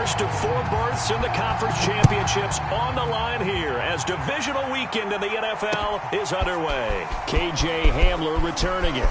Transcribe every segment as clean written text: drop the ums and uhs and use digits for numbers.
first of 4 berths in the conference championships on the line here as divisional weekend in the NFL is underway. KJ Hamler returning it.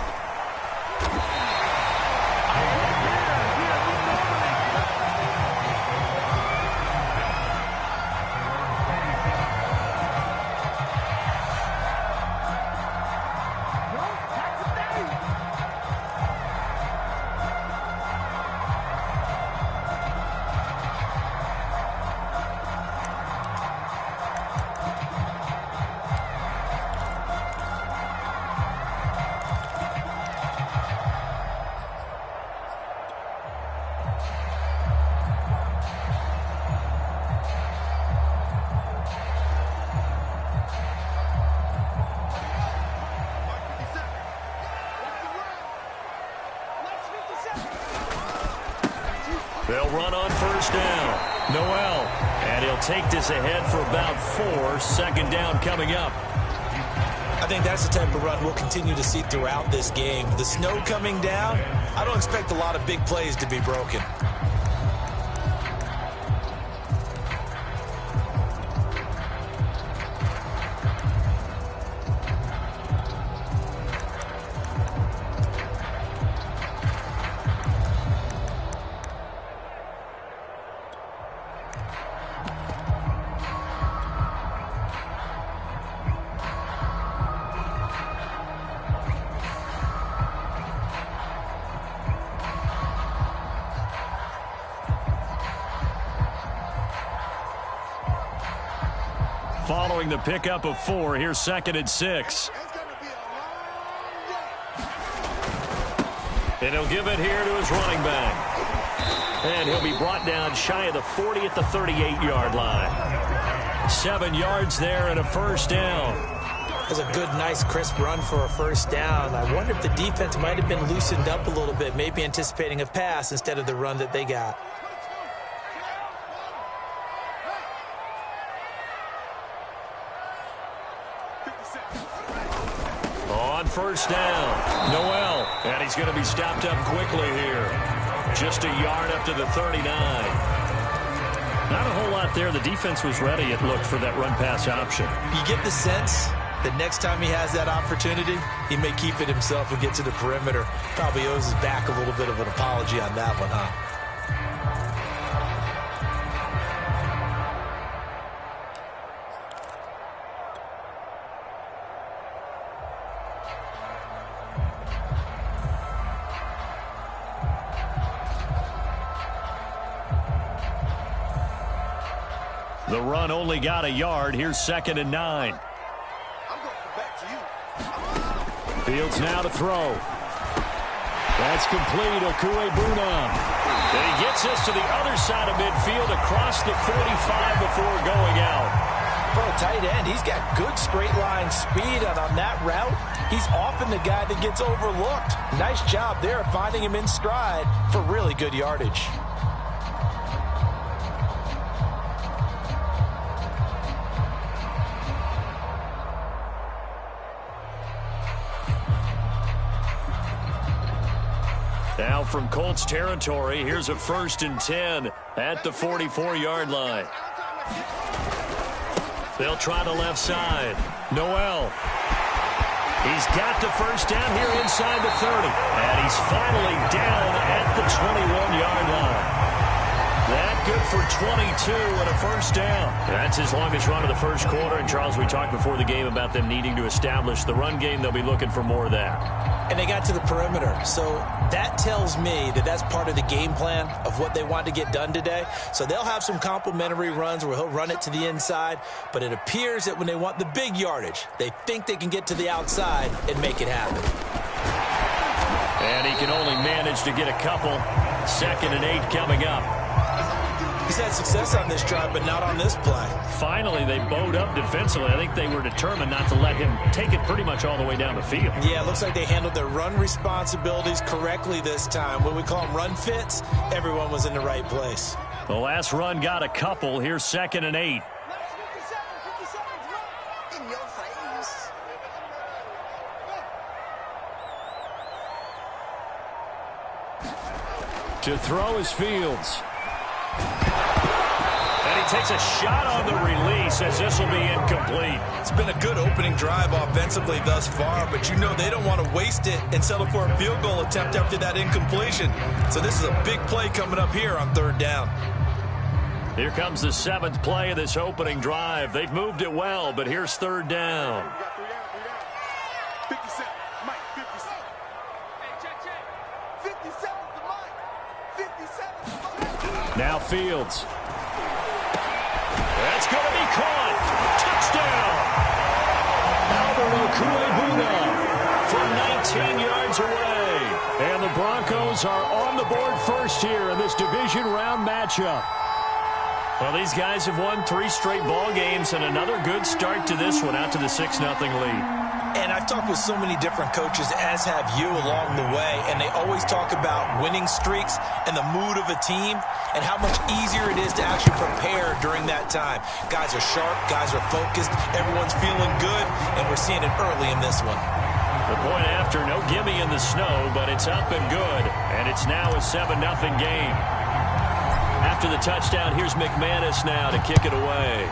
They'll run on first down. Noel, and he'll take this ahead for about 4. Second down coming up. I think that's the type of run we'll continue to see throughout this game. The snow coming down, I don't expect a lot of big plays to be broken. Following the pickup of 4, here's 2nd and 6. And he'll give it here to his running back. And he'll be brought down shy of the 40 at the 38-yard line. 7 yards there and a first down. That's a good, nice, crisp run for a first down. I wonder if the defense might have been loosened up a little bit, maybe anticipating a pass instead of the run that they got. On first down, Noel, and he's going to be stopped up quickly here. Just a yard up to the 39. Not a whole lot there. The defense was ready, it looked, for that run-pass option. You get the sense that next time he has that opportunity, he may keep it himself and get to the perimeter. Probably owes his back a little bit of an apology on that one, huh? The run only got a yard. Here's 2nd and 9. Fields now to throw. That's complete. Okuegbunam. And he gets us to the other side of midfield across the 45 before going out. For a tight end, he's got good straight line speed, and on that route, he's often the guy that gets overlooked. Nice job there finding him in stride for really good yardage. Now from Colts territory, here's a 1st and 10 at the 44-yard line. They'll try the left side. Noel. He's got the first down here inside the 30. And he's finally down at the 21-yard line. That good for 22 and a first down. That's his longest run of the first quarter. And, Charles, we talked before the game about them needing to establish the run game. They'll be looking for more of that. And they got to the perimeter. So that tells me that that's part of the game plan of what they want to get done today. So they'll have some complementary runs where he'll run it to the inside. But it appears that when they want the big yardage, they think they can get to the outside and make it happen. And he can only manage to get a couple. 2nd and 8 coming up. He's had success on this drive, but not on this play. Finally, they bowed up defensively. I think they were determined not to let him take it pretty much all the way down the field. Yeah, it looks like they handled their run responsibilities correctly this time. When we call them run fits, everyone was in the right place. The last run got a couple. Here's 2nd and 8. To throw is Fields. takes a shot on the release as this will be incomplete. It's been a good opening drive offensively thus far, but you know they don't want to waste it and settle for a field goal attempt after that incompletion. So this is a big play coming up here on 3rd down. Here comes the 7th play of this opening drive. They've moved it well, but here's 3rd down. Now Fields. That's going to be caught. Touchdown. Alvaro Cuellar from 19 yards away. And the Broncos are on the board first here in this division round matchup. Well, these guys have won 3 straight ball games and another good start to this one out to the 6-0 lead. And I've talked with so many different coaches, as have you, along the way, and they always talk about winning streaks and the mood of a team and how much easier it is to actually prepare during that time. Guys are sharp, guys are focused, everyone's feeling good, and we're seeing it early in this one. The point after, no gimme in the snow, but it's up and good, and it's now a 7-0 game. After the touchdown, here's McManus now to kick it away.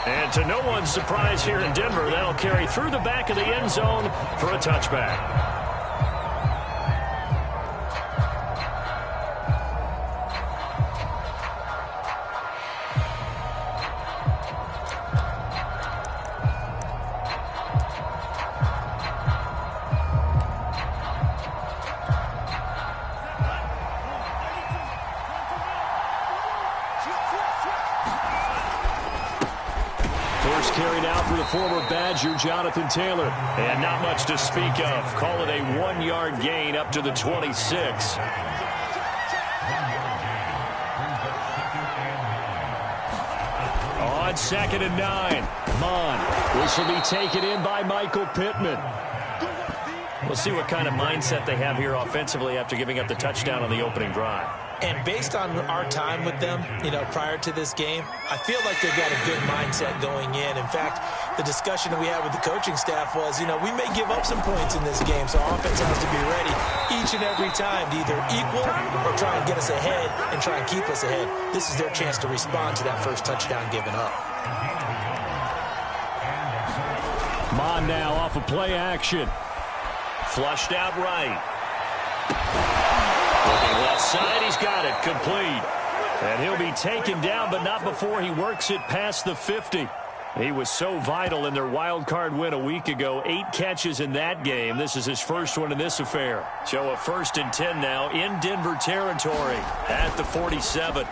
And to no one's surprise here in Denver, that'll carry through the back of the end zone for a touchback. Carried out for the former Badger, Jonathan Taylor. And not much to speak of. Call it a 1-yard gain up to the 26. On 2nd and 9. Mon. This will be taken in by Michael Pittman. We'll see what kind of mindset they have here offensively after giving up the touchdown on the opening drive. And based on our time with them, prior to this game, I feel like they've got a good mindset going in. In fact, the discussion that we had with the coaching staff was, we may give up some points in this game, so our offense has to be ready each and every time to either equal or try and get us ahead and try and keep us ahead. This is their chance to respond to that first touchdown given up. Mon now off of play action. Flushed out right. Looking left side, he's got it, complete. And he'll be taken down, but not before he works it past the 50. He was so vital in their wild card win a week ago. 8 catches in that game. This is his first one in this affair. So a 1st and 10 now in Denver territory at the 47.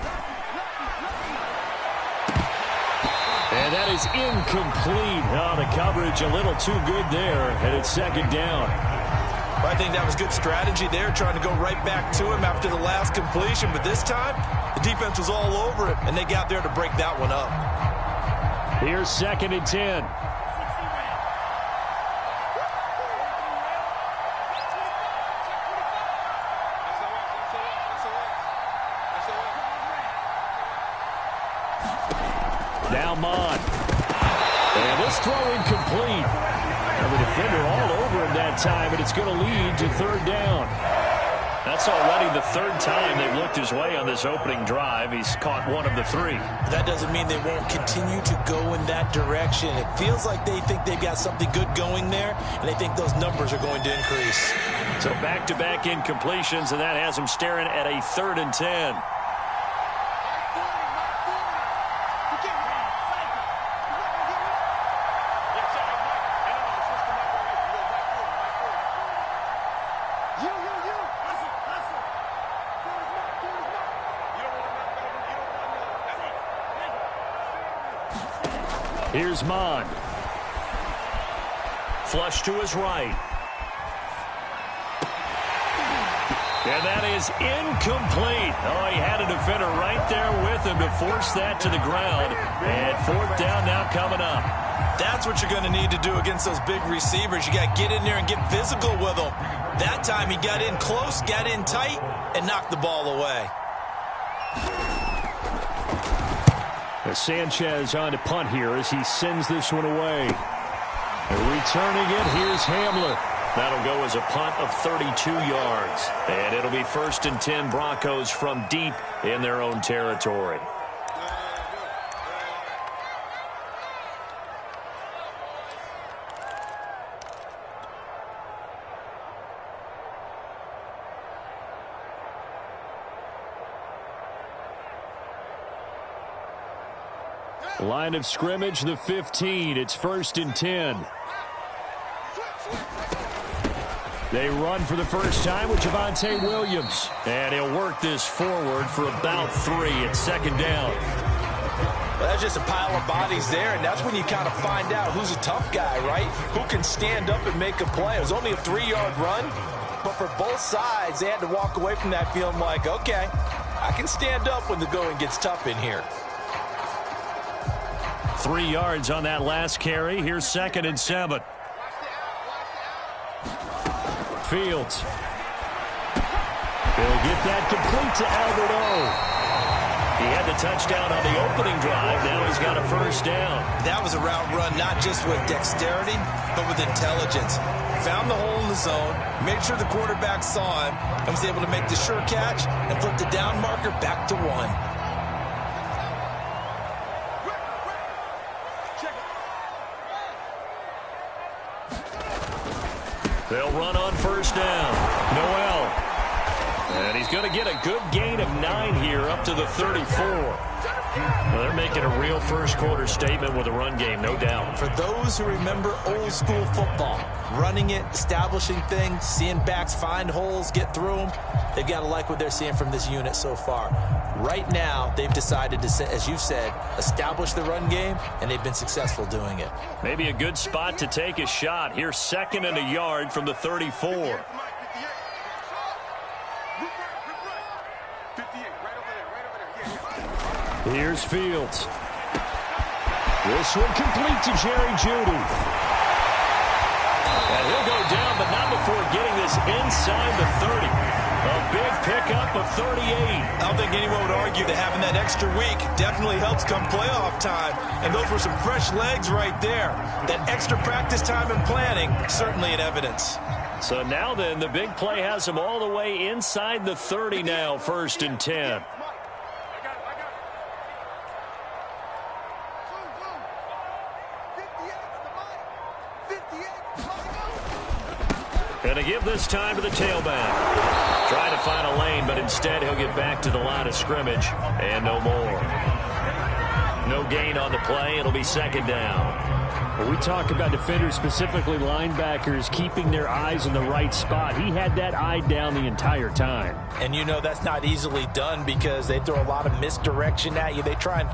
And that is incomplete. Oh, the coverage a little too good there, and it's 2nd down. I think that was good strategy there, trying to go right back to him after the last completion. But this time, the defense was all over it, and they got there to break that one up. Here's 2nd and 10. Now Mon. And this throw incomplete. And the defender all over him that time, and it's going to lead to 3rd down. That's already the 3rd time they've looked his way on this opening drive. He's caught 1 of the 3. That doesn't mean they won't continue to go in that direction. It feels like they think they've got something good going there, and they think those numbers are going to increase. So back-to-back incompletions, and that has them staring at a 3rd and 10. Here's Mon. Flush to his right. And that is incomplete. Oh, he had a defender right there with him to force that to the ground. And 4th down now coming up. That's what you're going to need to do against those big receivers. You got to get in there and get physical with them. That time he got in close, got in tight, and knocked the ball away. Sanchez on to punt here as he sends this one away. And returning it, here's Hamler. That'll go as a punt of 32 yards. And it'll be 1st and 10 Broncos from deep in their own territory. Line of scrimmage, the 15. It's 1st and 10. They run for the first time with Javonte Williams. And he'll work this forward for about 3 at 2nd down. Well, that's just a pile of bodies there, and that's when you kind of find out who's a tough guy, right? Who can stand up and make a play. It was only a 3-yard run, but for both sides, they had to walk away from that feeling like, okay, I can stand up when the going gets tough in here. 3 yards on that last carry. Here's 2nd and 7. Fields. He'll get that complete to Albert O. He had the touchdown on the opening drive. Now he's got a 1st down. That was a route run not just with dexterity, but with intelligence. Found the hole in the zone, made sure the quarterback saw him, and was able to make the sure catch and flip the down marker back to 1. They'll run on 1st down. Noel. And he's going to get a good gain of 9 here up to the 34. Well, they're making a real first-quarter statement with a run game, no doubt. For those who remember old-school football, running it, establishing things, seeing backs find holes, get through them, they've got to like what they're seeing from this unit so far. Right now, they've decided to, as you said, establish the run game, and they've been successful doing it. Maybe a good spot to take a shot. Here's 2nd and a yard from the 34. Here's Fields. This one complete to Jerry Jeudy. And he'll go down, but not before getting this inside the 30. A big pickup of 38. I don't think anyone would argue that having that extra week definitely helps come playoff time. And those were some fresh legs right there. That extra practice time and planning, certainly in evidence. So now then, the big play has him all the way inside the 30 now, 1st and 10. Going to give this time to the tailback. Trying to find a lane, but instead he'll get back to the line of scrimmage. And no more. No gain on the play. It'll be 2nd down. When we talk about defenders, specifically linebackers, keeping their eyes in the right spot, he had that eye down the entire time. And you know that's not easily done because they throw a lot of misdirection at you. They try and...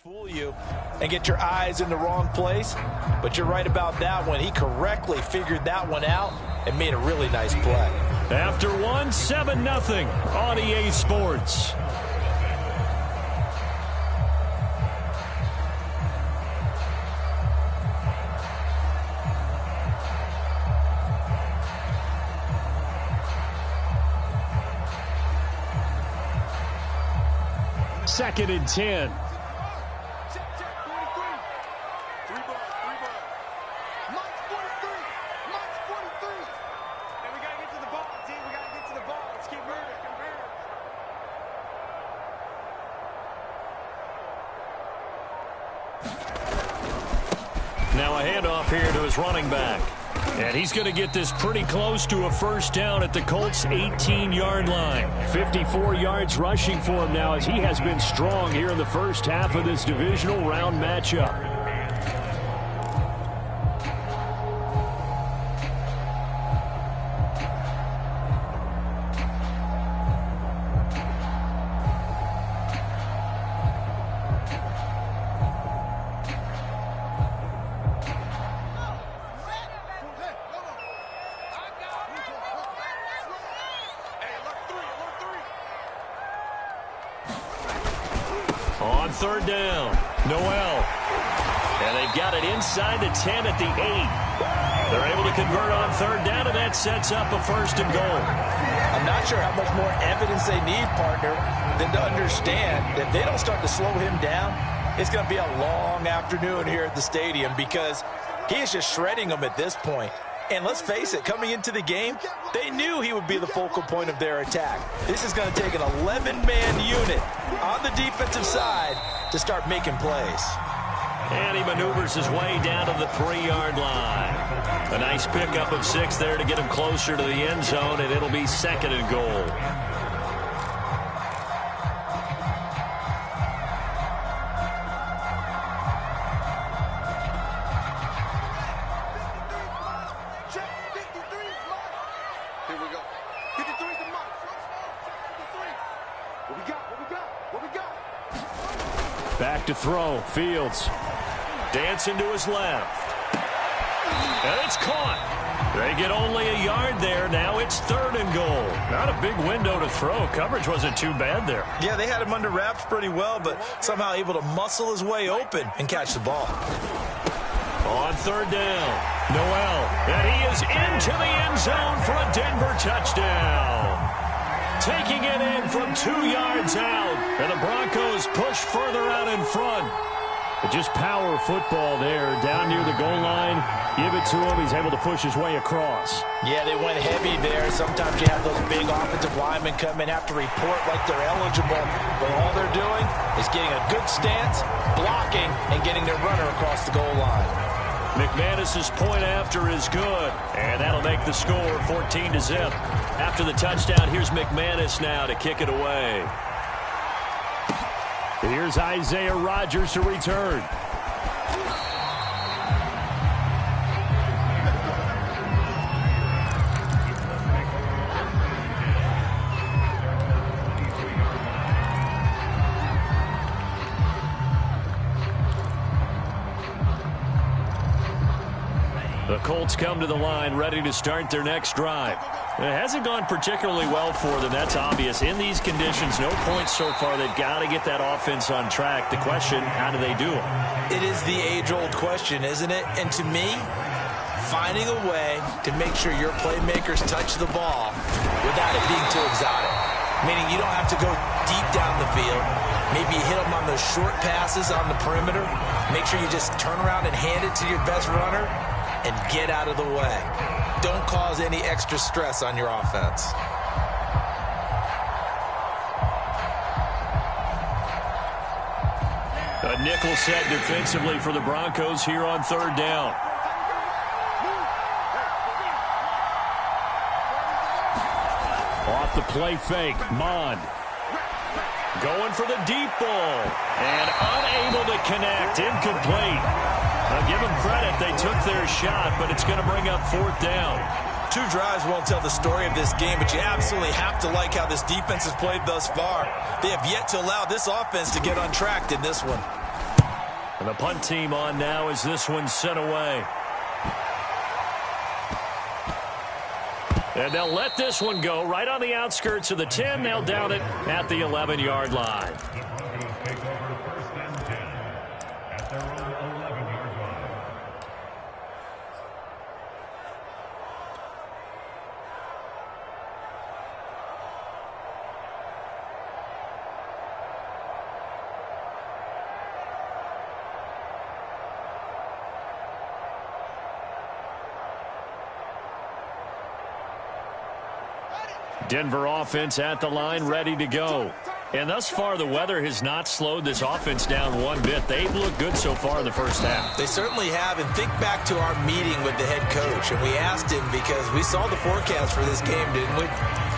fool you and get your eyes in the wrong place. But you're right about that one. He correctly figured that one out and made a really nice play. After 1, 7-0 on EA Sports. Second and 10. Now a handoff here to his running back. And he's going to get this pretty close to a 1st down at the Colts' 18-yard line. 54 yards rushing for him now as he has been strong here in the first half of this divisional round matchup. third down. Noel. And they've got it inside the 10 at the 8. They're able to convert on third down, and that sets up a first and goal. I'm not sure how much more evidence they need, partner, than to understand that if they don't start to slow him down, it's going to be a long afternoon here at the stadium because he is just shredding them at this point. And let's face it, coming into the game, they knew he would be the focal point of their attack. This is going to take an 11-man unit on the defensive side to start making plays. And he maneuvers his way down to the 3-yard line. A nice pickup of 6 there to get him closer to the end zone, and it'll be second and goal. Here we go. 53's the mark. What we got? Back to throw. Fields. Dancing to his left. And it's caught. They get only a yard there. Now it's third and goal. Not a big window to throw. Coverage wasn't too bad there. Yeah, they had him under wraps pretty well, but somehow able to muscle his way open and catch the ball. On third down, Noel. And he is into the end zone for a Denver touchdown. Taking it in from 2 yards out. And the Broncos push further out in front. Just power football there. Down near the goal line. Give it to him. He's able to push his way across. Yeah, they went heavy there. Sometimes you have those big offensive linemen come in, have to report like they're eligible. But all they're doing is getting a good stance, blocking, and getting their runner across the goal line. McManus's point after is good. And that'll make the score 14-0. After the touchdown, here's McManus now to kick it away. Here's Isaiah Rodgers to return. The Colts come to the line ready to start their next drive. It hasn't gone particularly well for them, that's obvious. In these conditions, no points so far. They've got to get that offense on track. The question, how do they do it? It is the age-old question, isn't it? And to me, finding a way to make sure your playmakers touch the ball without it being too exotic. Meaning you don't have to go deep down the field. Maybe you hit them on those short passes on the perimeter. Make sure you just turn around and hand it to your best runner and get out of the way. Don't cause any extra stress on your offense. A nickel set defensively for the Broncos here on third down. Off the play fake, Mond. Going for the deep ball. And unable to connect. Incomplete. Now give them credit. They took their shot, but it's going to bring up fourth down. 2 drives won't tell the story of this game, but you absolutely have to like how this defense has played thus far. They have yet to allow this offense to get untracked in this one. And the punt team on now as this one's sent away. And they'll let this one go right on the outskirts of the 10. They'll down it at the 11-yard line. Denver offense at the line, ready to go. And thus far, the weather has not slowed this offense down one bit. They've looked good so far in the first half. They certainly have. And think back to our meeting with the head coach. And we asked him because we saw the forecast for this game, didn't we?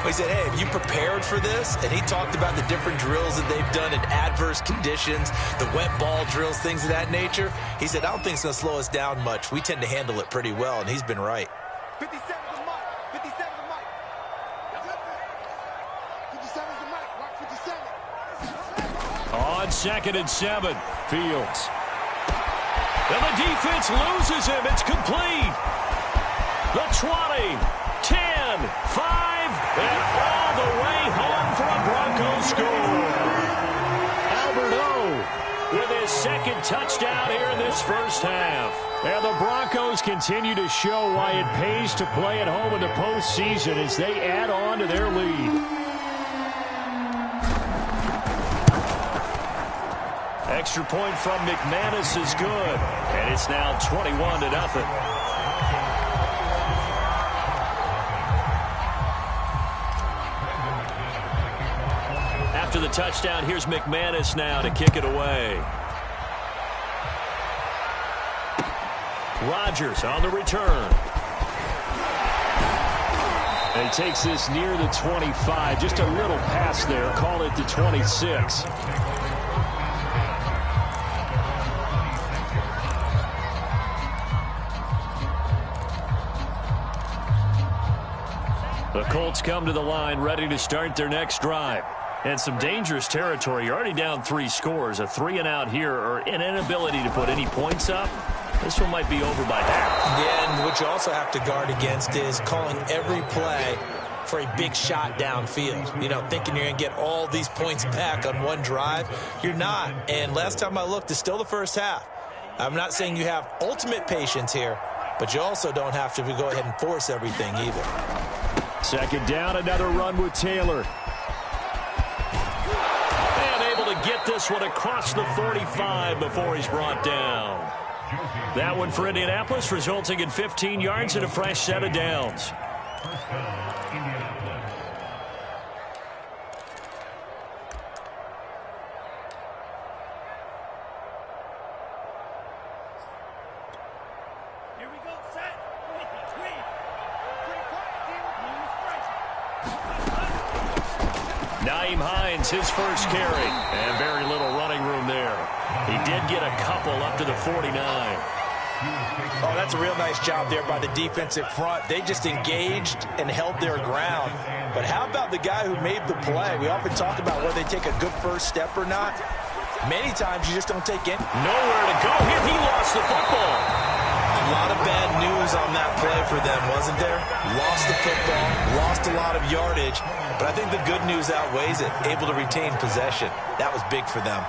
We said, hey, have you prepared for this? And he talked about the different drills that they've done in adverse conditions, the wet ball drills, things of that nature. He said, I don't think it's going to slow us down much. We tend to handle it pretty well, and he's been right. 57 is the mark. 57 is the mark. 57 is the mark. Mark 57. On 2nd and 7, Fields. And the defense loses him. It's complete. The 20, 10, 5, and all the way home for a Broncos score. Albert O touchdown here in this first half. And the Broncos continue to show why it pays to play at home in the postseason as they add on to their lead. Extra point from McManus is good, and it's now 21-0. After the touchdown, here's McManus now to kick it away. Rodgers on the return. And he takes this near the 25. Just a little pass there. Call it the 26. The Colts come to the line ready to start their next drive. And some dangerous territory. You're already down 3 scores. A 3-and-out here or an inability to put any points up. This one might be over by half. Yeah, and what you also have to guard against is calling every play for a big shot downfield. You know, thinking you're going to get all these points back on one drive. You're not. And last time I looked, it's still the first half. I'm not saying you have ultimate patience here, but you also don't have to go ahead and force everything either. Second down, another run with Taylor. And able to get this one across the 45 before he's brought down. That one for Indianapolis, resulting in 15 yards and a fresh set of downs. Here we go, set. Between. Nyheim Hines, his first carry, and very little running room there. He did get a couple up to the 49. Oh, that's a real nice job there by the defensive front. They just engaged and held their ground. But how about the guy who made the play? We often talk about whether they take a good first step or not. Many times you just don't take it. Nowhere to go here. He lost the football. A lot of bad news on that play for them, wasn't there? Lost the football, lost a lot of yardage. But I think the good news outweighs it. Able to retain possession. That was big for them.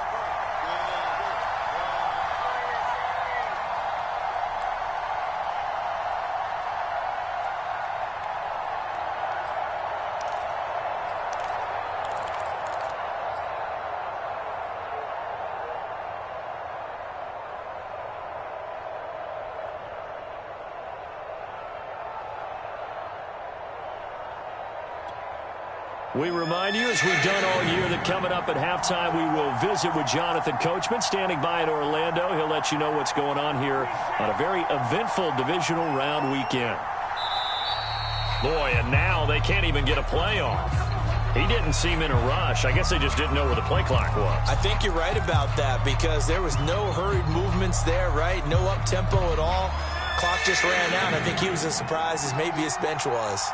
We remind you, as we've done all year, that coming up at halftime, we will visit with Jonathan Coachman, standing by in Orlando. He'll let you know what's going on here on a very eventful divisional round weekend. Boy, and now they can't even get a play off. He didn't seem in a rush. I guess they just didn't know where the play clock was. I think you're right about that because there was no hurried movements there, right? No up-tempo at all. Clock just ran out. I think he was as surprised as maybe his bench was.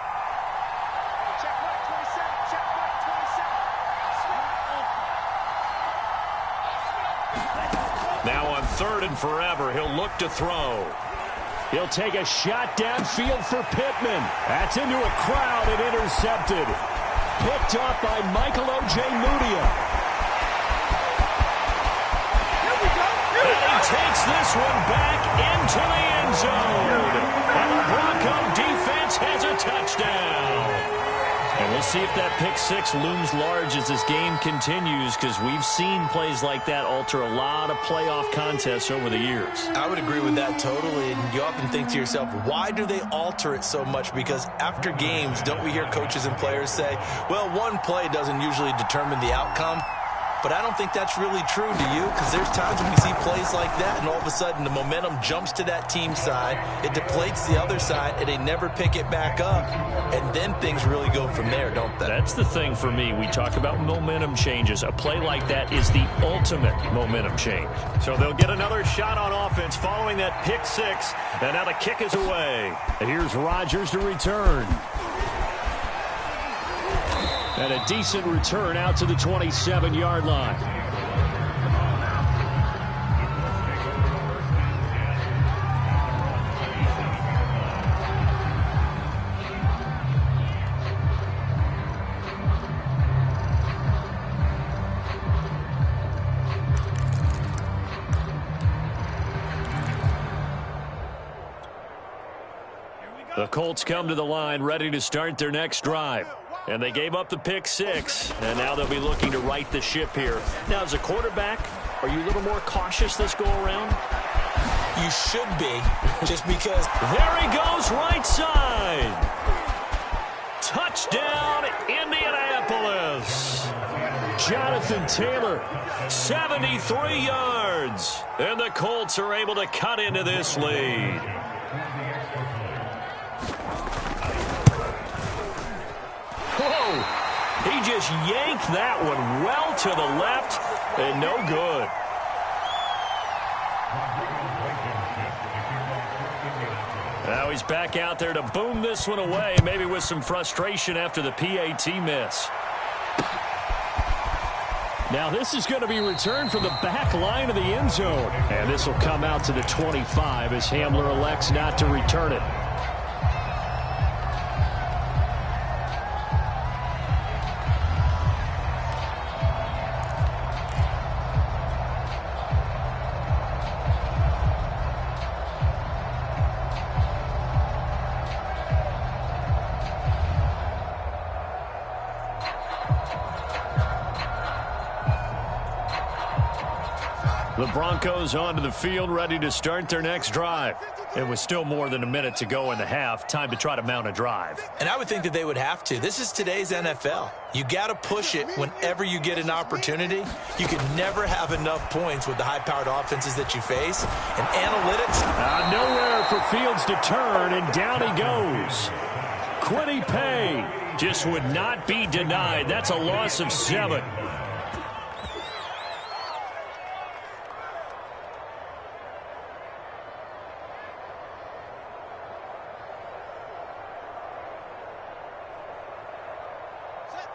Now on 3rd and forever, he'll look to throw. He'll take a shot downfield for Pittman. That's into a crowd and intercepted. Picked up by Michael Ojemudia. And he takes this one back into the end zone. And the Bronco defense has a touchdown. And we'll see if that pick six looms large as this game continues, because we've seen plays like that alter a lot of playoff contests over the years. I would agree with that totally. And you often think to yourself, why do they alter it so much? Because after games, don't we hear coaches and players say, well, one play doesn't usually determine the outcome. But I don't think that's really true, do you? Because there's times when we see plays like that, and all of a sudden the momentum jumps to that team side, it deflates the other side, and they never pick it back up. And then things really go from there, don't they? That's the thing for me. We talk about momentum changes. A play like that is the ultimate momentum change. So they'll get another shot on offense following that pick six, and now the kick is away. And here's Rodgers to return. And a decent return out to the 27-yard line. The Colts come to the line ready to start their next drive. And they gave up the pick 6, and now they'll be looking to right the ship here. Now, as a quarterback, are you a little more cautious this go-around? You should be, just because. There he goes, right side. Touchdown, Indianapolis. Jonathan Taylor, 73 yards. And the Colts are able to cut into this lead. Whoa, he just yanked that one well to the left and no good. Now he's back out there to boom this one away, maybe with some frustration after the PAT miss. Now this is going to be returned from the back line of the end zone. And this will come out to the 25 as Hamler elects not to return it. The Broncos onto the field, ready to start their next drive. It was still more than a minute to go in the half. Time to try to mount a drive. And I would think that they would have to. This is today's NFL. You got to push it whenever you get an opportunity. You can never have enough points with the high-powered offenses that you face. And analytics. Nowhere for Fields to turn, and down he goes. Quiddy Pay just would not be denied. That's a loss of 7.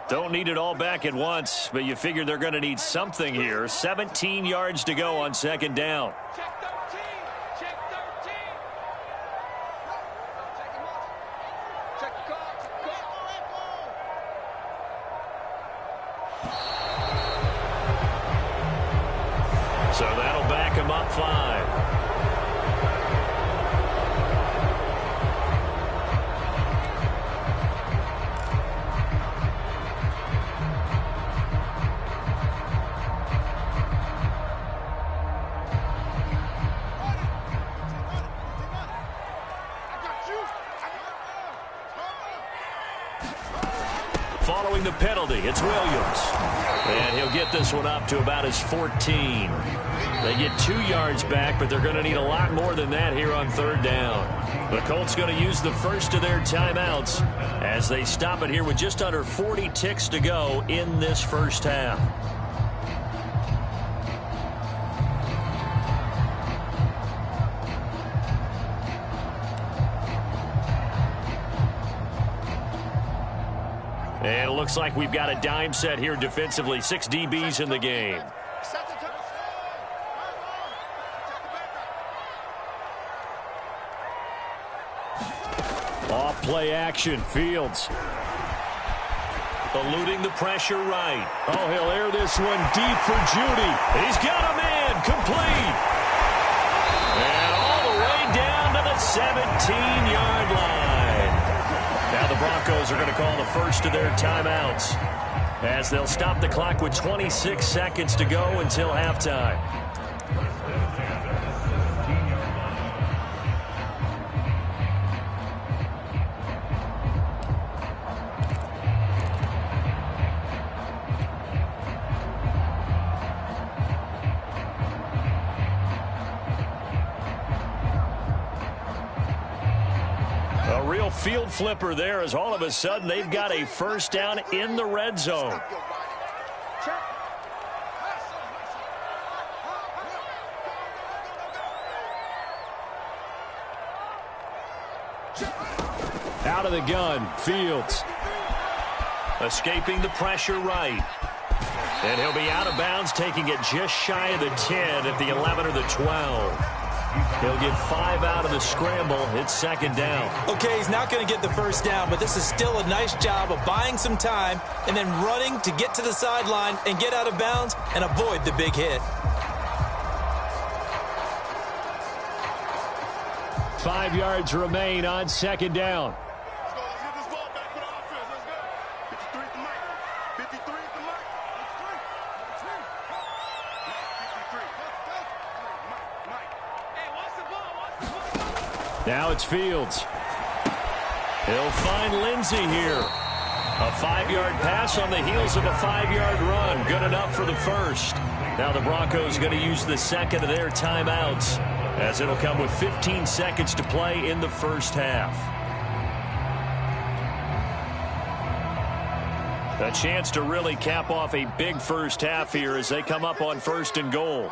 Don't need it all back at once, but you figure they're going to need something here. 17 yards to go on second down. Check 13. Check 13. Check the call. So that'll back him up 5. Following the penalty, it's Williams. And he'll get this one up to about his 14. They get 2 yards back, but they're going to need a lot more than that here on third down. The Colts going to use the first of their timeouts as they stop it here with just under 40 ticks to go in this first half. And it looks like we've got a dime set here defensively. 6 DBs in the game. Off play action. Fields eluding the pressure right. Oh, he'll air this one deep for Judy. He's got a man complete. And all the way down to the 17-yard line. Now the Broncos are going to call the first of their timeouts as they'll stop the clock with 26 seconds to go until halftime. A real field flipper there as all of a sudden they've got a first down in the red zone. out of the gun. Fields escaping the pressure right. And he'll be out of bounds, taking it just shy of the 10 at the 11 or the 12. He'll get 5 out of the scramble. It's second down. Okay, he's not going to get the first down, but this is still a nice job of buying some time and then running to get to the sideline and get out of bounds and avoid the big hit. 5 yards remain on second down. Let's go. Let's get this ball back for the offense. Let's go. 53 is the mic. 53 is the mic. 53. Mike. Hey, watch the ball. Watch the ball. Now it's Fields. He'll find Lindsey here. A 5-yard pass on the heels of a 5-yard run. Good enough for the first. Now the Broncos going to use the second of their timeouts, as it'll come with 15 seconds to play in the first half. A chance to really cap off a big first half here as they come up on 1st and goal.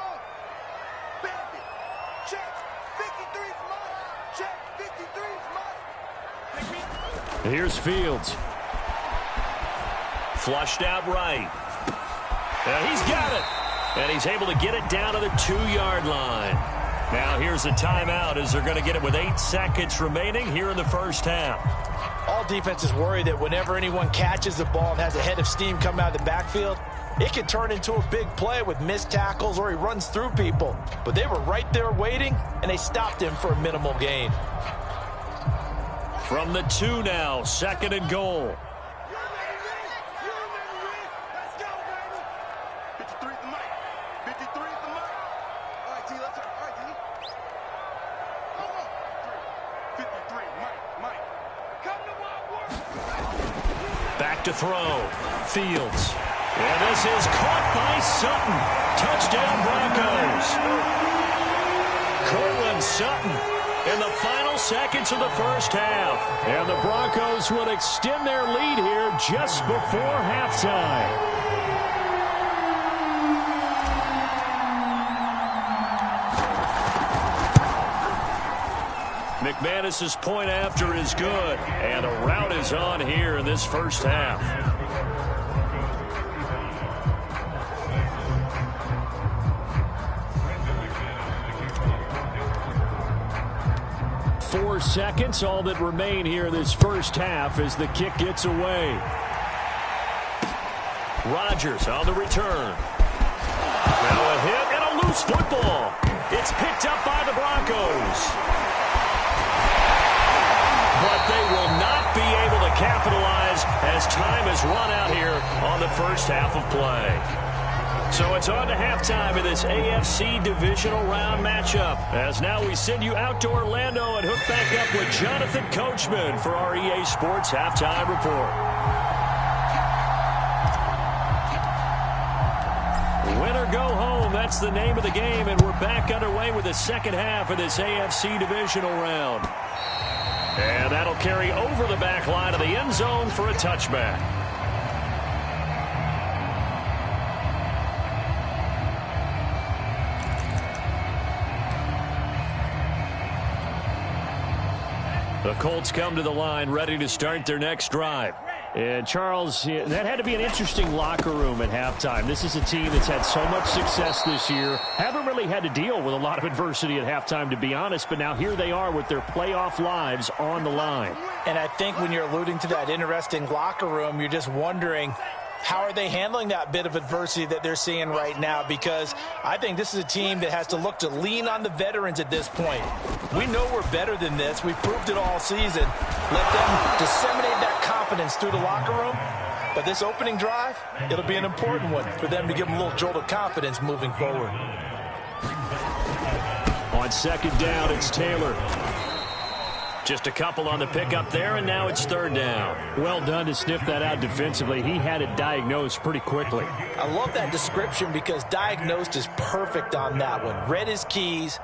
Here's Fields. Flushed out right. And he's got it. And he's able to get it down to the 2-yard line. Now here's a timeout as they're going to get it with 8 seconds remaining here in the first half. All defenses worry that whenever anyone catches the ball and has a head of steam come out of the backfield, it can turn into a big play with missed tackles or he runs through people. But they were right there waiting, and they stopped him for a minimal gain. From the 2 now, 2nd and goal. Back to throw. Fields. And this is caught by Sutton. Touchdown Broncos. Cortland Sutton in the final seconds of the first half. And the Broncos would extend their lead here just before halftime. McManus's point after is good, and a rout is on here in this first half. Four seconds, all that remain here this first half as the kick gets away. Rodgers on the return. Now a hit and a loose football. It's picked up by the Broncos. But they will not be able to capitalize as time has run out here on the first half of play. So it's on to halftime in this AFC divisional round matchup. As now we send you out to Orlando and hook back up with Jonathan Coachman for our EA Sports Halftime Report. Win or go home, that's the name of the game, and we're back underway with the second half of this AFC divisional round. And that'll carry over the back line of the end zone for a touchback. The Colts come to the line ready to start their next drive. And, Charles, that had to be an interesting locker room at halftime. This is a team that's had so much success this year. Haven't really had to deal with a lot of adversity at halftime, to be honest. But now here they are with their playoff lives on the line. And I think when you're alluding to that interesting locker room, you're just wondering, how are they handling that bit of adversity that they're seeing right now? Because I think this is a team that has to look to lean on the veterans at this point. We know we're better than this. We've proved it all season. Let them disseminate that confidence through the locker room. But this opening drive, it'll be an important one for them to give them a little jolt of confidence moving forward. On second down, it's Taylor. Just a couple on the pickup there, and now it's third down. Well done to sniff that out defensively. He had it diagnosed pretty quickly. I love that description because diagnosed is perfect on that one. Read his keys,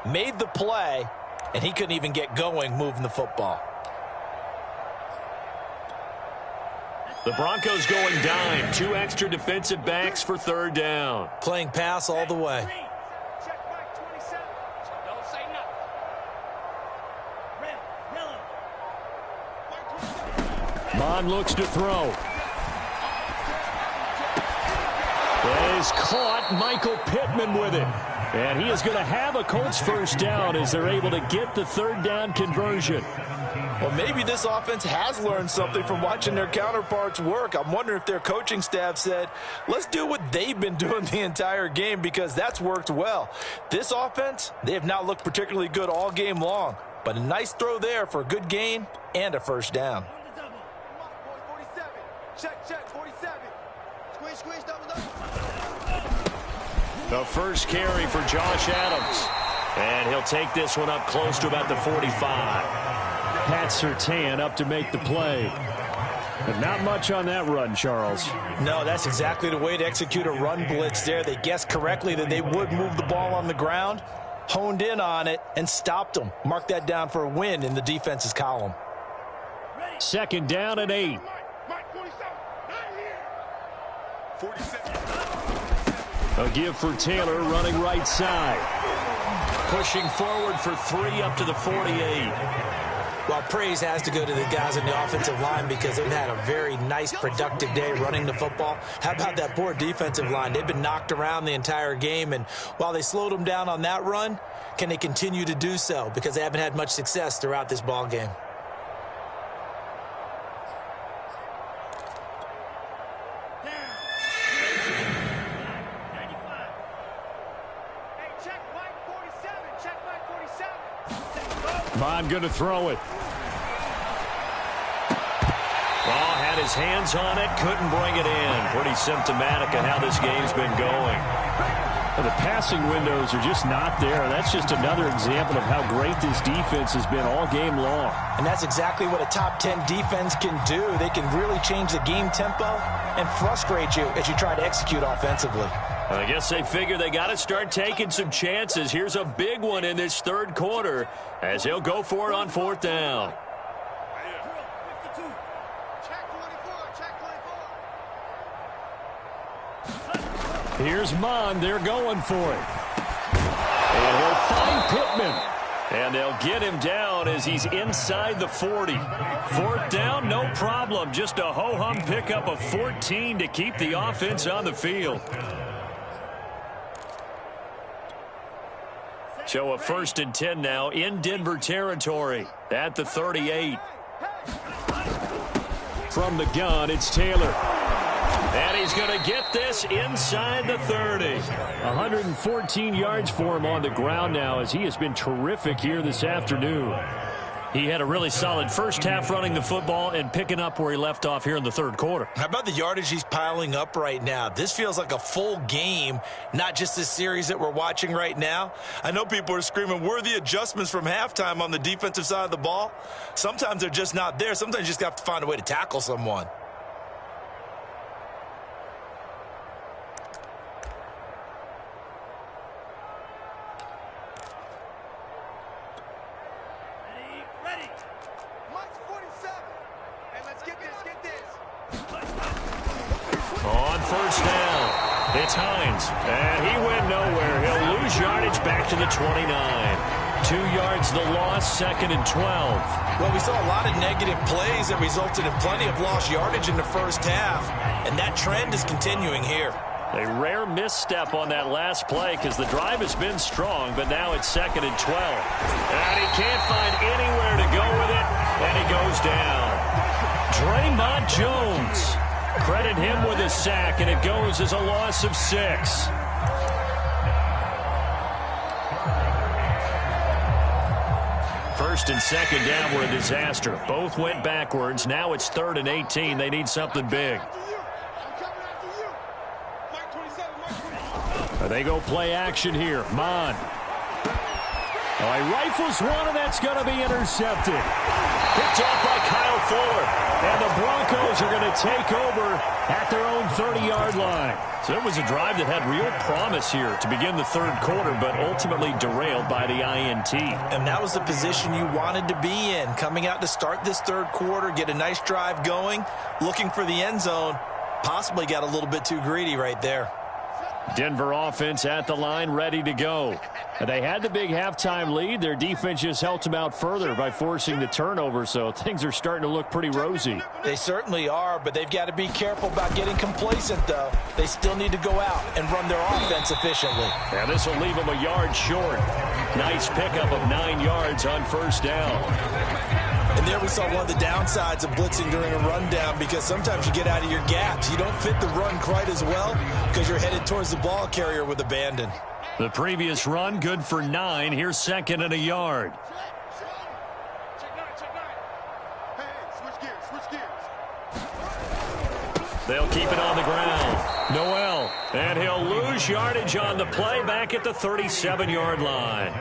made the play, and he couldn't even get going moving the football. The Broncos going dime. 2 extra defensive backs for third down. Playing pass all the way. Bond looks to throw. That is caught. Michael Pittman with it. And he is going to have a Colts first down as they're able to get the third down conversion. Well, maybe this offense has learned something from watching their counterparts work. I'm wondering if their coaching staff said, let's do what they've been doing the entire game because that's worked well. This offense, they have not looked particularly good all game long. But a nice throw there for a good gain and a first down. 47. Check, 47. Squeeze, double. The first carry for Josh Adams. And he'll take this one up close to about the 45. Pat Surtain up to make the play. But not much on that run, Charles. No, that's exactly the way to execute a run blitz there. They guessed correctly that they would move the ball on the ground, honed in on it, and stopped them. Mark that down for a win in the defense's column. Second down and 8. Mike, 47. 47. A give for Taylor running right side. Pushing forward for 3 up to the 48. Well, praise has to go to the guys on the offensive line because they've had a very nice, productive day running the football. How about that poor defensive line? They've been knocked around the entire game, and while they slowed them down on that run, can they continue to do so? Because they haven't had much success throughout this ball game. Bond going to throw it. Raw had his hands on it, couldn't bring it in. Pretty symptomatic of how this game's been going. Well, the passing windows are just not there. That's just another example of how great this defense has been all game long. And that's exactly what a top 10 defense can do. They can really change the game tempo and frustrate you as you try to execute offensively. I guess they figure they got to start taking some chances. Here's a big one in this third quarter as he'll go for it on fourth down. Here's Mond. They're going for it. And he'll find Pittman. And they'll get him down as he's inside the 40. Fourth down, no problem. Just a ho-hum pickup of 14 to keep the offense on the field. So a 1st and 10 now in Denver territory at the 38. From the gun, it's Taylor. And he's going to get this inside the 30. 114 yards for him on the ground now as he has been terrific here this afternoon. He had a really solid first half running the football and picking up where he left off here in the third quarter. How about the yardage he's piling up right now? This feels like a full game, not just this series that we're watching right now. I know people are screaming, worthy adjustments from halftime on the defensive side of the ball. Sometimes they're just not there. Sometimes you just have to find a way to tackle someone. On first down, it's Hines, and he went nowhere. He'll lose yardage back to the 29. 2 yards the loss, 2nd and 12. Well, we saw a lot of negative plays that resulted in plenty of lost yardage in the first half, and that trend is continuing here. A rare misstep on that last play because the drive has been strong, but now it's 2nd and 12. And he can't find anywhere to go with it, and he goes down. Draymond Jones. Credit him with a sack, and it goes as a loss of 6. First and second down were a disaster. Both went backwards. Now it's 3rd and 18. They need something big. They go play action here. Mond. Oh, he rifles one, and that's going to be intercepted. Picked off by Kyle Fuller. And the Broncos are going to take over at their own 30-yard line. So it was a drive that had real promise here to begin the third quarter, but ultimately derailed by the INT. And that was the position you wanted to be in, coming out to start this third quarter, get a nice drive going, looking for the end zone. Possibly got a little bit too greedy right there. Denver offense at the line, ready to go. They had the big halftime lead. Their defense just helped them out further by forcing the turnover, so things are starting to look pretty rosy. They certainly are, but they've got to be careful about getting complacent, though. They still need to go out and run their offense efficiently. And this will leave them a yard short. Nice pickup of 9 yards on first down. And there we saw one of the downsides of blitzing during a rundown, because sometimes you get out of your gaps. You don't fit the run quite as well because you're headed towards the ball carrier with abandon. The previous run, good for 9. Here's 2nd and a yard. Switch gears. They'll keep it on the ground. Noel, and he'll lose yardage on the play back at the 37-yard line.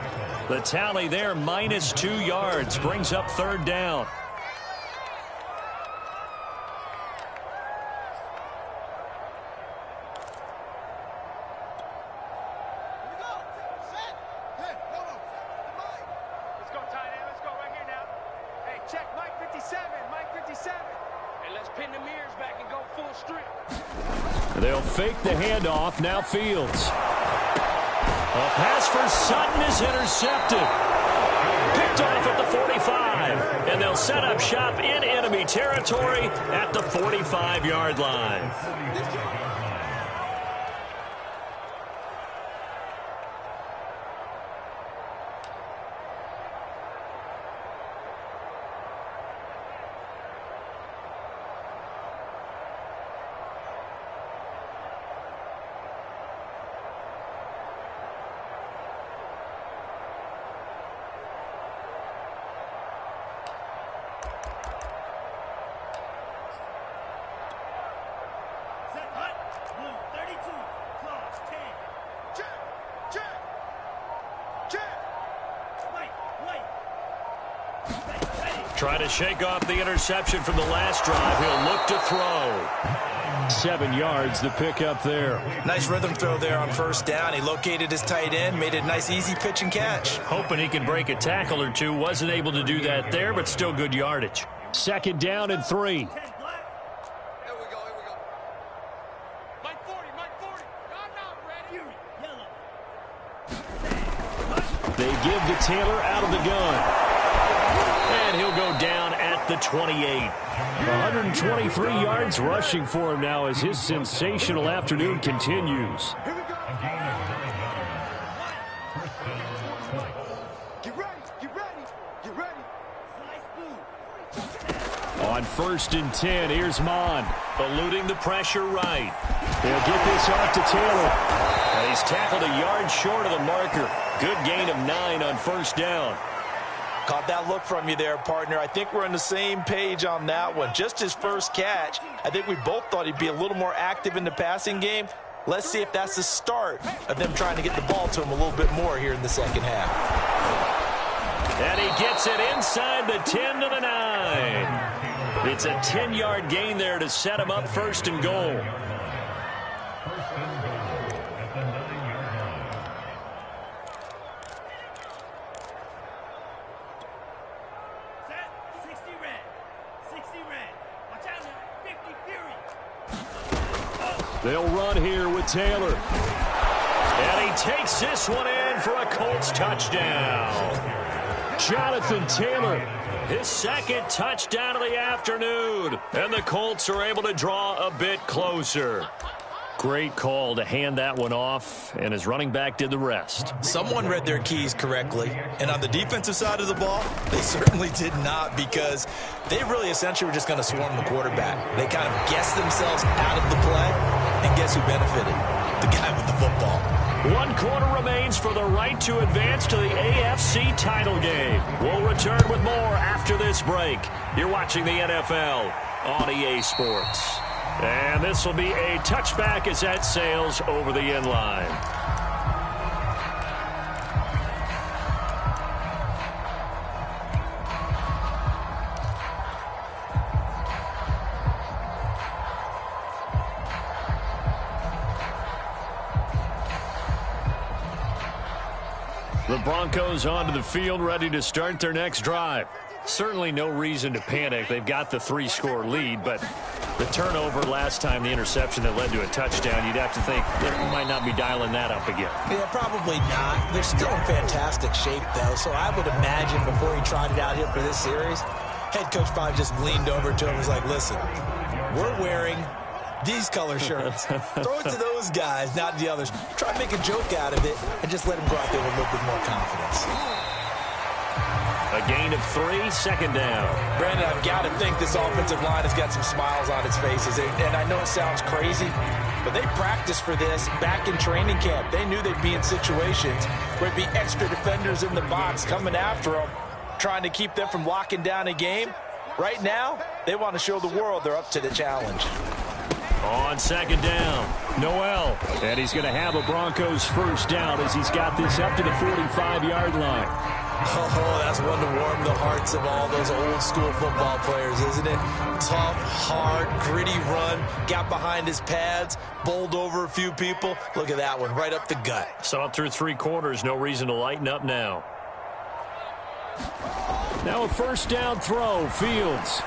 The tally there, -2 yards, brings up third down. They'll fake the handoff. Now Fields. A pass for Sutton is intercepted. Picked off at the 45. And they'll set up shop in enemy territory at the 45-yard line. Try to shake off the interception from the last drive. He'll look to throw. 7 yards, the pickup there. Nice rhythm throw there on first down. He located his tight end, made it a nice, easy pitch and catch. Hoping he can break a tackle or two. Wasn't able to do that there, but still good yardage. 2nd down and 3. Here we go. Mike 40. I'm not ready. They give to Taylor out of the gun. And he'll go down at the 28. 123 yards rushing for him now as his sensational afternoon continues. Here we go. Get ready. On 1st and 10, here's Mon. Eluding the pressure right. They'll get this off to Taylor. And he's tackled a yard short of the marker. Good gain of 9 on first down. Caught that look from you there, partner. I think we're on the same page on that one. Just his first catch. I think we both thought he'd be a little more active in the passing game. Let's see if that's the start of them trying to get the ball to him a little bit more here in the second half. And he gets it inside the 10 to the 9. It's a 10-yard gain there to set him up 1st and goal. They'll run here with Taylor. And he takes this one in for a Colts touchdown. Jonathan Taylor. His 2nd touchdown of the afternoon. And the Colts are able to draw a bit closer. Great call to hand that one off, and his running back did the rest. Someone read their keys correctly, and on the defensive side of the ball, they certainly did not, because they really essentially were just going to swarm the quarterback. They kind of guessed themselves out of the play, and guess who benefited? The guy with the football. 1 quarter remains for the right to advance to the AFC title game. We'll return with more after this break. You're watching the NFL on EA Sports. And this will be a touchback as that sails over the end line. The Broncos onto the field, ready to start their next drive. Certainly no reason to panic. They've got the 3-score lead, but the turnover last time, the interception that led to a touchdown, you'd have to think they might not be dialing that up again. Yeah, probably not. They're still in fantastic shape, though, so I would imagine before he tried it out here for this series, head coach probably just leaned over to him and was like, listen, we're wearing these color shirts. Throw it to those guys, not the others. Try to make a joke out of it and just let him go out there with a little bit more confidence. A gain of 3, 2nd down. Brandon, I've got to think this offensive line has got some smiles on its faces. And I know it sounds crazy, but they practiced for this back in training camp. They knew they'd be in situations where there'd be extra defenders in the box coming after them, trying to keep them from locking down a game. Right now, They want to show the world they're up to the challenge. On second down, Noel. And he's going to have a Broncos first down as he's got this up to the 45-yard line. Oh, that's one to warm the hearts of all those old-school football players, isn't it? Tough, hard, gritty run. Got behind his pads, bowled over a few people. Look at that one, right up the gut. Saw it through 3 quarters. No reason to lighten up now. Now a first down throw, Fields.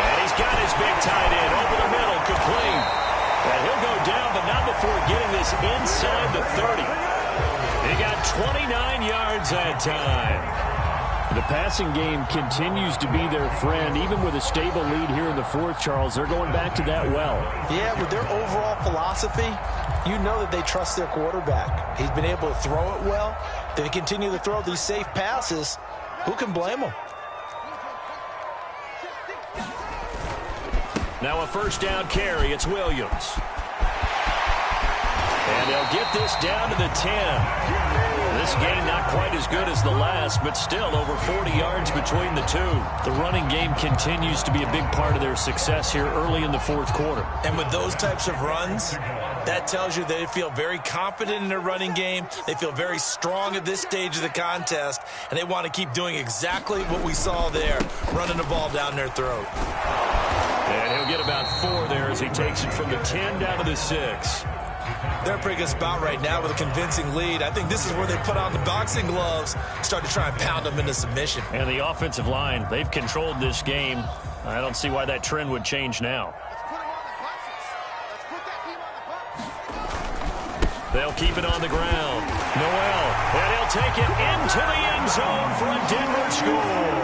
And he's got his big tight end over the middle, complete. And he'll go down, but not before getting this inside the 30. He got 29 yards that time. The passing game continues to be their friend. Even with a stable lead here in the fourth, Charles, they're going back to that well. Yeah, with their overall philosophy, you know that they trust their quarterback. He's been able to throw it well. They continue to throw these safe passes. Who can blame them? Now a first down carry. It's Williams. And they'll get this down to the 10. This game not quite as good as the last, but still over 40 yards between the two. The running game continues to be a big part of their success here early in the fourth quarter. And with those types of runs, that tells you they feel very confident in their running game. They feel very strong at this stage of the contest, and they want to keep doing exactly what we saw there, running the ball down their throat. And he'll get about 4 there as he takes it from the 10 down to the 6. They're in a pretty good spot right now with a convincing lead. I think this is where they put on the boxing gloves, start to try and pound them into submission. And the offensive line, they've controlled this game. I don't see why that trend would change now. They'll keep it on the ground. Noel, and he'll take it into the end zone for a Denver score.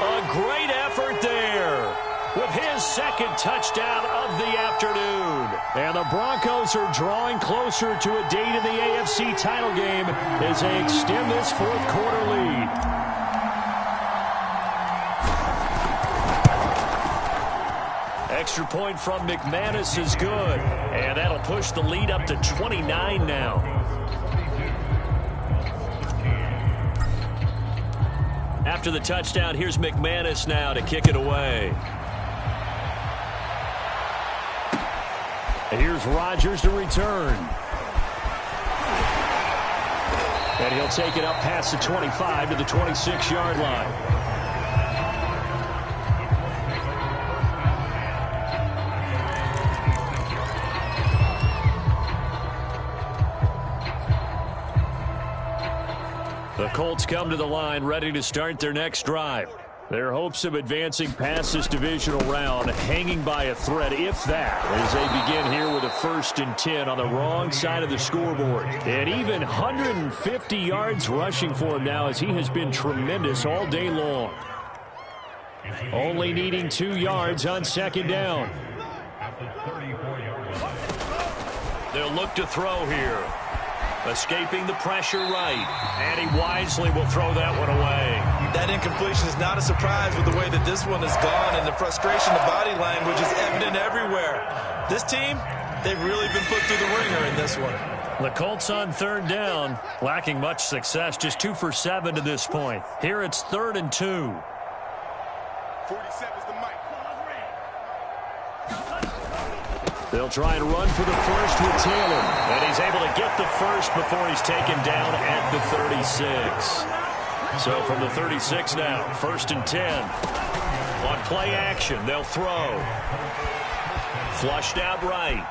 A great effort there with his second touchdown of the afternoon. And the Broncos are drawing closer to a date in the AFC title game as they extend this fourth quarter lead. Extra point from McManus is good. And that'll push the lead up to 29 now. After the touchdown, here's McManus now to kick it away. And here's Rodgers to return. And he'll take it up past the 25 to the 26-yard line. The Colts come to the line ready to start their next drive. Their hopes of advancing past this divisional round hanging by a thread, if that, as they begin here with a 1st and 10 on the wrong side of the scoreboard. And even 150 yards rushing for him now as he has been tremendous all day long. Only needing 2 yards on second down. They'll look to throw here. Escaping the pressure right. And he wisely will throw that one away. That incompletion is not a surprise with the way that this one has gone, and the frustration, the body language is evident everywhere. This team, they've really been put through the ringer in this one. The Colts on 3rd down, lacking much success, just 2 for 7 to this point. Here it's 3rd and 2. 47's the mic. They'll try and run for the first with Taylor. And he's able to get the first before he's taken down at the 36. So from the 36 now, 1st and 10. On play action, they'll throw. Flushed out right.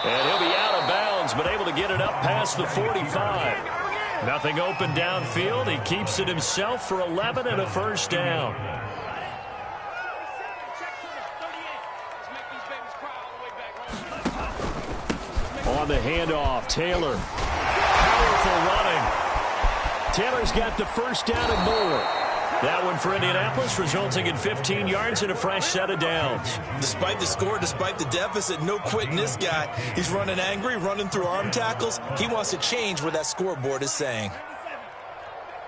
And he'll be out of bounds, but able to get it up past the 45. Nothing open downfield. He keeps it himself for 11 and a first down. On the handoff, Taylor. Powerful running. Taylor's got the first down and more. That one for Indianapolis, resulting in 15 yards and a fresh set of downs. Despite the score, despite the deficit, no quitting this guy. He's running angry, running through arm tackles. He wants to change what that scoreboard is saying.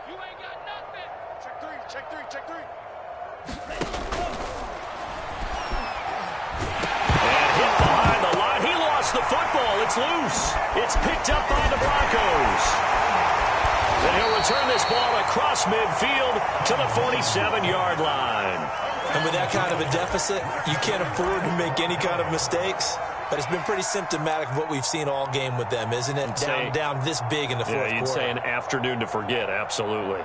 You ain't got nothing. Check three, check three, check three. And hit behind the line. He lost the football. It's loose. It's picked up by the Broncos. And he'll return this ball across midfield to the 47-yard line. And with that kind of a deficit, you can't afford to make any kind of mistakes. But it's been pretty symptomatic of what we've seen all game with them, isn't it? Down this big in the fourth quarter. You'd say an afternoon to forget, absolutely.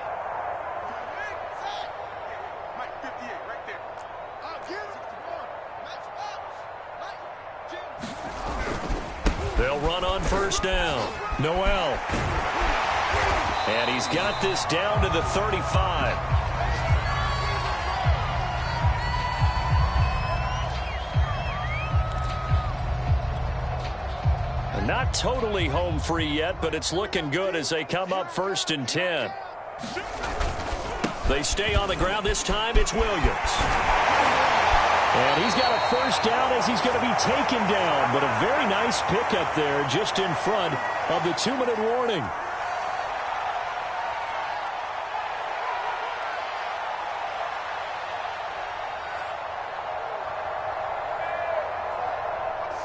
They'll run on first down. Noel. And he's got this down to the 35. Not totally home free yet, but it's looking good as they come up 1st and 10. They stay on the ground. This time it's Williams. And he's got a first down as he's going to be taken down. But a very nice pickup there just in front of the 2-minute warning.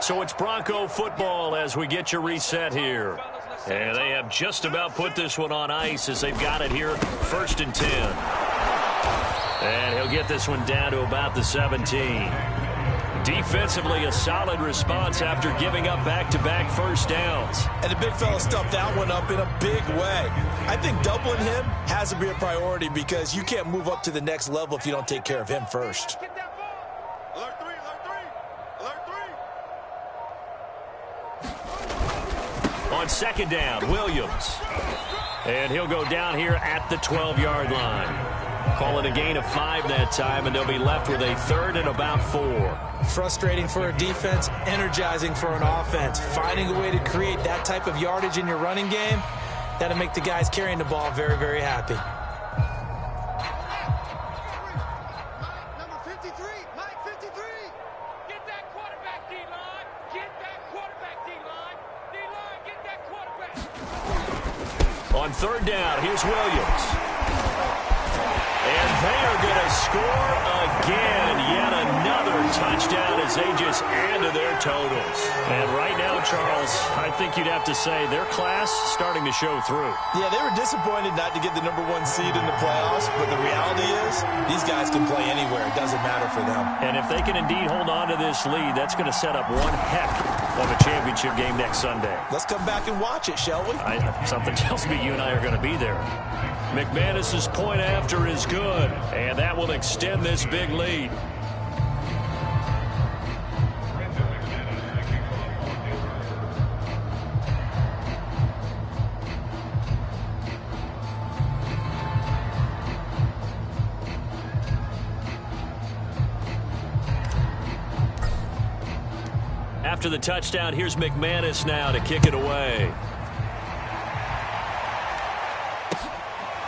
So it's Bronco football as we get you reset here. And they have just about put this one on ice as they've got it here 1st and 10. And he'll get this one down to about the 17. Defensively, a solid response after giving up back-to-back first downs. And the big fella stuffed that one up in a big way. I think doubling him has to be a priority because you can't move up to the next level if you don't take care of him first. On 2nd down, Williams. And he'll go down here at the 12-yard line. Call it a gain of 5 that time, and they'll be left with a 3rd and about 4. Frustrating for a defense, energizing for an offense. Finding a way to create that type of yardage in your running game, that'll make the guys carrying the ball very, very happy. On 3rd down, here's Williams. And they are going to score again. Yet another touchdown as they just add to their totals. And right now, Charles, I think you'd have to say their class starting to show through. Yeah, they were disappointed not to get the #1 seed in the playoffs, but the reality is these guys can play anywhere. It doesn't matter for them. And if they can indeed hold on to this lead, that's going to set up one heck of a championship game next Sunday. Let's come back and watch it, shall we? Something tells me you and I are going to be there. McManus's point after is good, and that will extend this big lead. After the touchdown, here's McManus now to kick it away.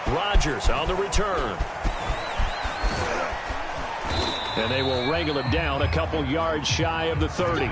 Rodgers on the return. And they will wrangle him down a couple yards shy of the 30.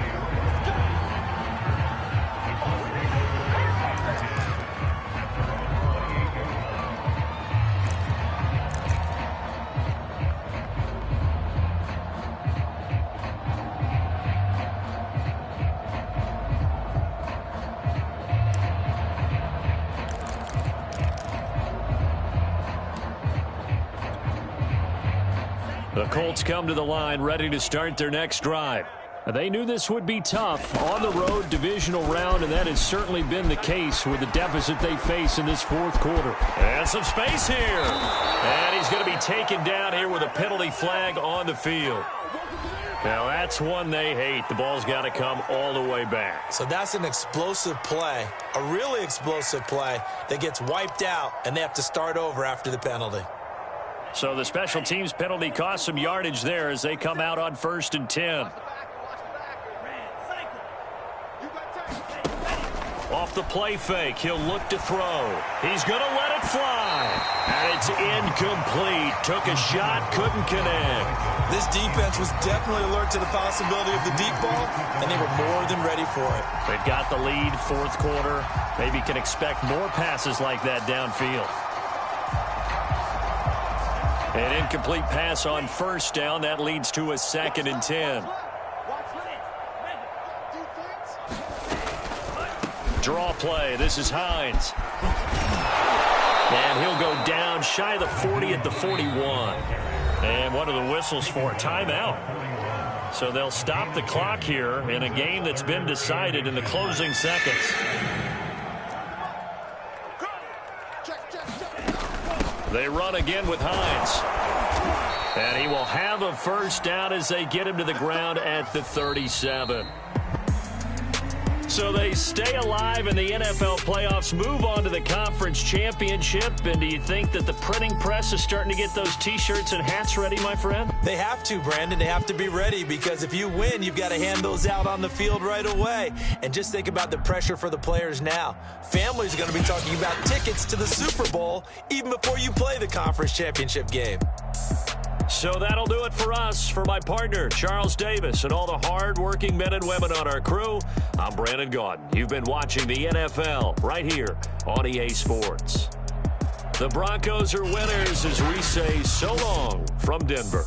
The Colts come to the line ready to start their next drive. They knew this would be tough on the road divisional round, and that has certainly been the case with the deficit they face in this fourth quarter. And some space here. And he's going to be taken down here with a penalty flag on the field. Now that's one they hate. The ball's got to come all the way back. So that's an explosive play, a really explosive play that gets wiped out, and they have to start over after the penalty. So the special teams penalty cost some yardage there as they come out on 1st and 10. Off the play fake, he'll look to throw. He's going to let it fly. And it's incomplete. Took a shot, couldn't connect. This defense was definitely alert to the possibility of the deep ball, and they were more than ready for it. They've got the lead, fourth quarter. Maybe can expect more passes like that downfield. An incomplete pass on first down. That leads to a 2nd and 10. Draw play. This is Hines. And he'll just shy of the 40 at the 41. And what are the whistles for? Timeout. So they'll stop the clock here in a game that's been decided in the closing seconds. They run again with Hines. And he will have a first down as they get him to the ground at the 37. So they stay alive in the NFL playoffs, move on to the conference championship. And do you think that the printing press is starting to get those T-shirts and hats ready, my friend? They have to, Brandon. They have to be ready because if you win, you've got to hand those out on the field right away. And just think about the pressure for the players now. Families are going to be talking about tickets to the Super Bowl even before you play the conference championship game. So that'll do it for us. For my partner, Charles Davis, and all the hard-working men and women on our crew, I'm Brandon Gaudin. You've been watching the NFL right here on EA Sports. The Broncos are winners as we say so long from Denver.